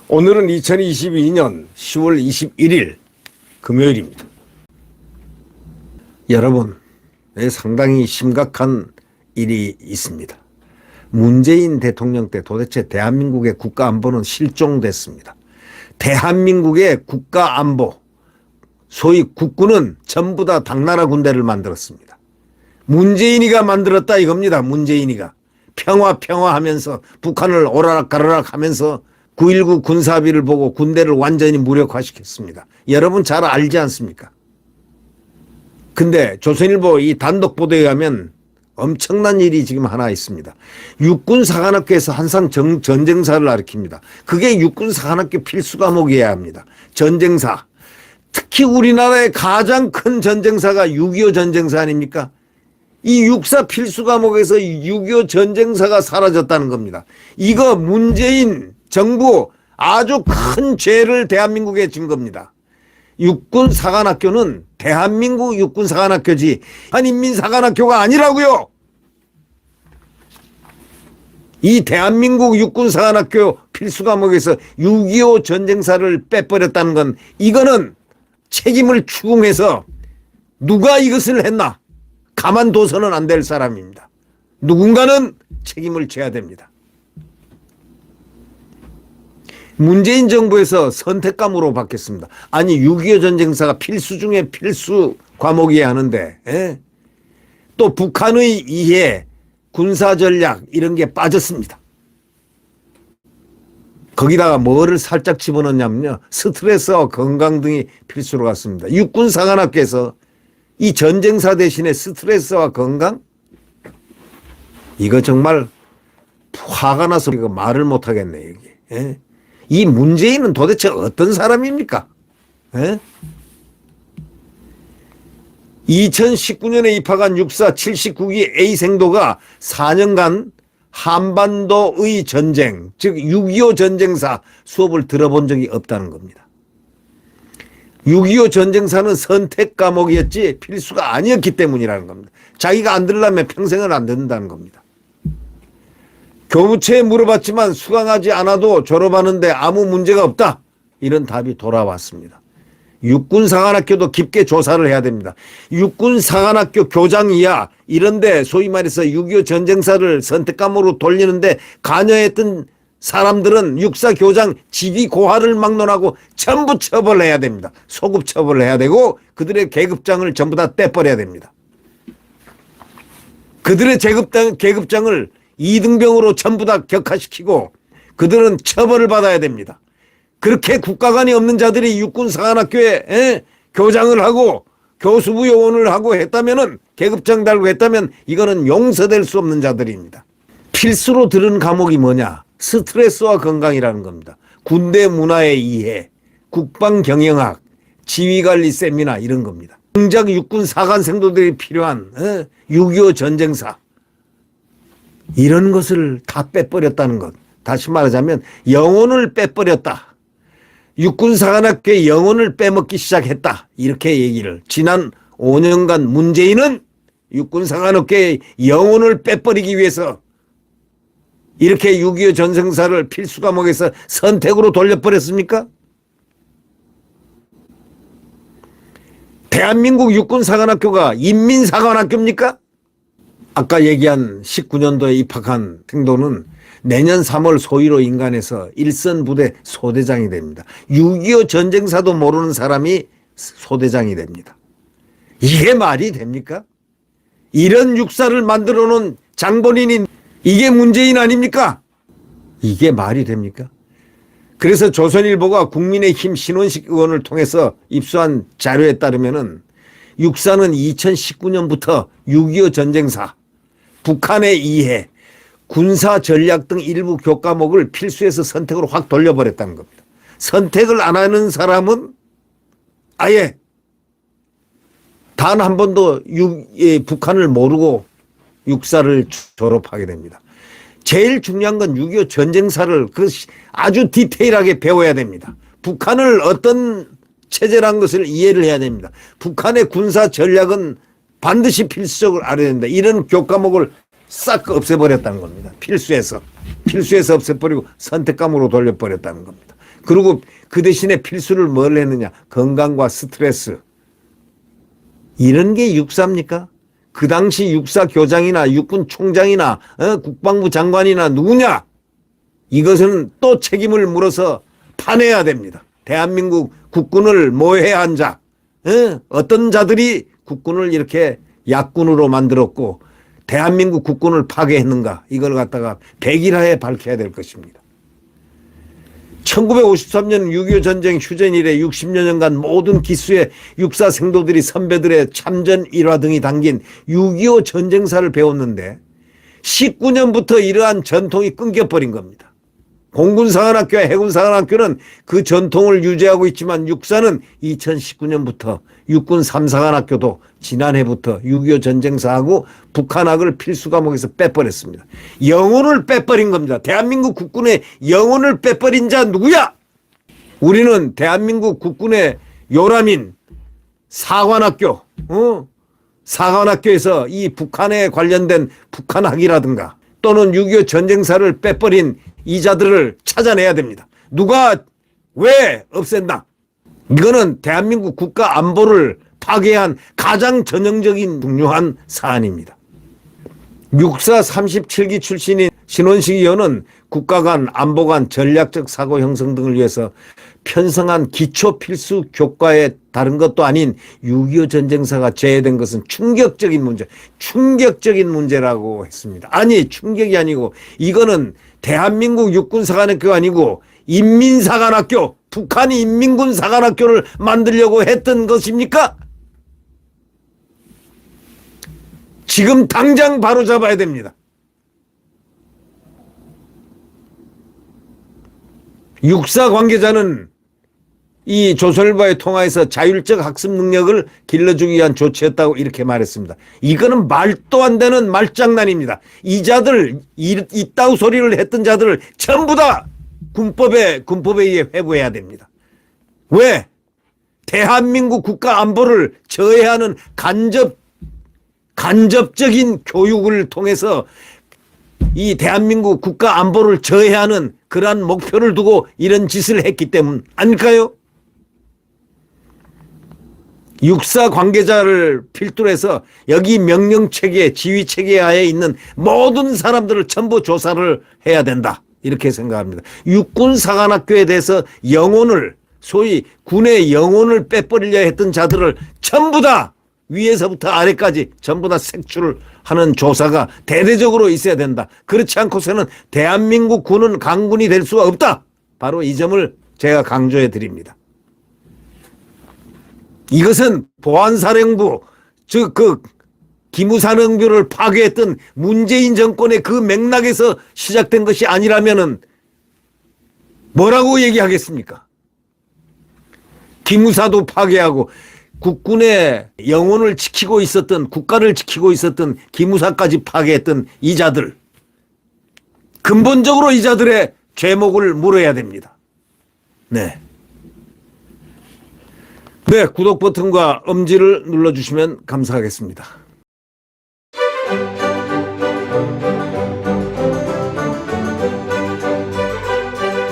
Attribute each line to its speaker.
Speaker 1: 오늘은 2022년 10월 21일 금요일입니다. 여러분, 상당히 심각한 일이 있습니다. 문재인 대통령 때 도대체 대한민국의 국가안보는 실종됐습니다. 대한민국의 국가안보, 소위 국군은 전부 다 당나라 군대를 만들었습니다. 문재인이가 만들었다 이겁니다. 문재인이가. 평화 하면서 북한을 오라락가라락 하면서 9.19 군사합의를 보고 군대를 완전히 무력화시켰습니다. 여러분 잘 알지 않습니까? 근데 조선일보 이 단독 보도에 가면 엄청난 일이 지금 하나 있습니다. 육군사관학교에서 항상 전쟁사를 가르칩니다. 그게 육군사관학교 필수 과목이어야 합니다. 전쟁사. 특히 우리나라의 가장 큰 전쟁사가 6.25 전쟁사 아닙니까? 이 육사 필수 과목에서 6.25 전쟁사가 사라졌다는 겁니다. 이거 문재인 정부 아주 큰 죄를 대한민국에 진 겁니다. 육군사관학교는 대한민국 육군사관학교지 한인민사관학교가 아니라고요. 이 대한민국 육군사관학교 필수 과목에서 6.25 전쟁사를 빼버렸다는 건 이거는 책임을 추궁해서 누가 이것을 했나 가만둬서는 안 될 사람입니다. 누군가는 책임을 져야 됩니다. 문재인 정부에서 선택감으로 바뀌었습니다. 아니 6.25 전쟁사가 필수 중에 필수 과목이어야 하는데 또 북한의 이해, 군사전략 이런 게 빠졌습니다. 거기다가 뭐를 살짝 집어넣냐면요. 스트레스와 건강 등이 필수로 갔습니다. 육군사관학교에서 이 전쟁사 대신에 스트레스와 건강? 이거 정말 화가 나서 이거 말을 못하겠네 여기. 이 문재인은 도대체 어떤 사람입니까? 2019년에 입학한 육사 79기 A생도가 4년간 한반도의 전쟁, 즉 6.25 전쟁사 수업을 들어본 적이 없다는 겁니다. 6.25 전쟁사는 선택 과목이었지 필수가 아니었기 때문이라는 겁니다. 자기가 안 들으려면 평생을 안 듣는다는 겁니다. 교무처에 물어봤지만 수강하지 않아도 졸업하는데 아무 문제가 없다. 이런 답이 돌아왔습니다. 육군사관학교도 깊게 조사를 해야 됩니다. 육군사관학교 교장 이하 이런데 소위 말해서 6.25 전쟁사를 선택과목으로 돌리는데 관여했던 사람들은 육사교장 직위고하를 막론하고 전부 처벌해야 됩니다. 소급 처벌을 해야 되고 그들의 계급장을 전부 다 떼버려야 됩니다. 그들의 계급장을 2등병으로 전부 다 격하시키고 그들은 처벌을 받아야 됩니다. 그렇게 국가관이 없는 자들이 육군사관학교에 교장을 하고 교수부 요원을 하고 했다면은 계급장 달고 했다면 이거는 용서될 수 없는 자들입니다. 필수로 들은 과목이 뭐냐? 스트레스와 건강이라는 겁니다. 군대 문화의 이해, 국방경영학, 지휘관리 세미나 이런 겁니다. 정작 육군사관생도들이 필요한 6.25 전쟁사 이런 것을 다 빼버렸다는 것. 다시 말하자면 영혼을 빼버렸다. 육군사관학교의 영혼을 빼먹기 시작했다. 이렇게 얘기를. 지난 5년간 문재인은 육군사관학교의 영혼을 빼버리기 위해서 이렇게 6.25 전쟁사를 필수 과목에서 선택으로 돌려버렸습니까? 대한민국 육군사관학교가 인민사관학교입니까? 아까 얘기한 19년도에 입학한 생도는 내년 3월 소위로 인간해서 일선 부대 소대장이 됩니다. 6.25 전쟁사도 모르는 사람이 소대장이 됩니다. 이게 말이 됩니까? 이런 육사를 만들어 놓은 장본인이 이게 문재인 아닙니까? 이게 말이 됩니까? 그래서 조선일보가 국민의힘 신원식 의원을 통해서 입수한 자료에 따르면은 육사는 2019년부터 6.25 전쟁사, 북한의 이해, 군사 전략 등 일부 교과목을 필수에서 선택으로 확 돌려버렸다는 겁니다. 선택을 안 하는 사람은 아예 단 한 번도 북한을 모르고 육사를 졸업하게 됩니다. 제일 중요한 건 6.25 전쟁사를 아주 디테일하게 배워야 됩니다. 북한을 어떤 체제라는 것을 이해를 해야 됩니다. 북한의 군사 전략은 반드시 필수적으로 알아야 된다. 이런 교과목을 싹 없애버렸다는 겁니다. 필수에서 없애버리고 선택감으로 돌려버렸다는 겁니다. 그리고 그 대신에 필수를 뭘 했느냐? 건강과 스트레스. 이런 게 육사입니까? 그 당시 육사 교장이나 육군 총장이나 국방부 장관이나 누구냐? 이것은 또 책임을 물어서 파내야 됩니다. 대한민국 국군을 모해한 자, 어떤 자들이 국군을 이렇게 약군으로 만들었고 대한민국 국군을 파괴했는가, 이걸 갖다가 백일하에 밝혀야 될 것입니다. 1953년 6.25 전쟁 휴전 이래 60여 년간 모든 기수의 육사 생도들이 선배들의 참전 일화 등이 담긴 6.25 전쟁사를 배웠는데 19년부터 이러한 전통이 끊겨버린 겁니다. 공군사관학교와 해군사관학교는 그 전통을 유지하고 있지만 육사는 2019년부터 육군 3사관학교도 지난해부터 6.25 전쟁사하고 북한학을 필수 과목에서 빼버렸습니다. 영혼을 빼버린 겁니다. 대한민국 국군의 영혼을 빼버린 자 누구야? 우리는 대한민국 국군의 요람인 사관학교, 사관학교에서 이 북한에 관련된 북한학이라든가 또는 6.25 전쟁사를 빼버린 이자들을 찾아내야 됩니다. 누가 왜 없앴나? 이거는 대한민국 국가 안보를 파괴한 가장 전형적인 중요한 사안입니다. 육사 37기 출신인 신원식 의원은 국가 간 안보 간 전략적 사고 형성 등을 위해서 편성한 기초 필수 교과에 다른 것도 아닌 6.25 전쟁사가 제외된 것은 충격적인 문제라고 했습니다. 아니, 충격이 아니고 이거는 대한민국 육군사관학교가 아니고 인민사관학교, 북한이 인민군 사관학교를 만들려고 했던 것입니까? 지금 당장 바로 잡아야 됩니다. 육사 관계자는 이 조선일보의 통화에서 자율적 학습 능력을 길러주기 위한 조치였다고 이렇게 말했습니다. 이거는 말도 안 되는 말장난입니다. 이 자들, 이따우 소리를 했던 자들을 전부 다 군법에 의해 회부해야 됩니다. 왜? 대한민국 국가 안보를 저해하는 간접적인 교육을 통해서 이 대한민국 국가 안보를 저해하는 그러한 목표를 두고 이런 짓을 했기 때문 아닐까요? 육사 관계자를 필두로 해서 여기 명령체계, 지휘체계 하에 있는 모든 사람들을 전부 조사를 해야 된다. 이렇게 생각합니다. 육군사관학교에 대해서 영혼을, 소위 군의 영혼을 빼버리려 했던 자들을 전부 다 위에서부터 아래까지 전부 다 색출을 하는 조사가 대대적으로 있어야 된다. 그렇지 않고서는 대한민국 군은 강군이 될 수가 없다. 바로 이 점을 제가 강조해 드립니다. 이것은 보안사령부, 즉 그 기무사령부를 파괴했던 문재인 정권의 그 맥락에서 시작된 것이 아니라면은 뭐라고 얘기하겠습니까? 기무사도 파괴하고 국군의 영혼을 지키고 있었던, 국가를 지키고 있었던 기무사까지 파괴했던 이 자들, 근본적으로 이 자들의 죄목을 물어야 됩니다. 네. 네, 구독 버튼과 엄지를 눌러주시면 감사하겠습니다.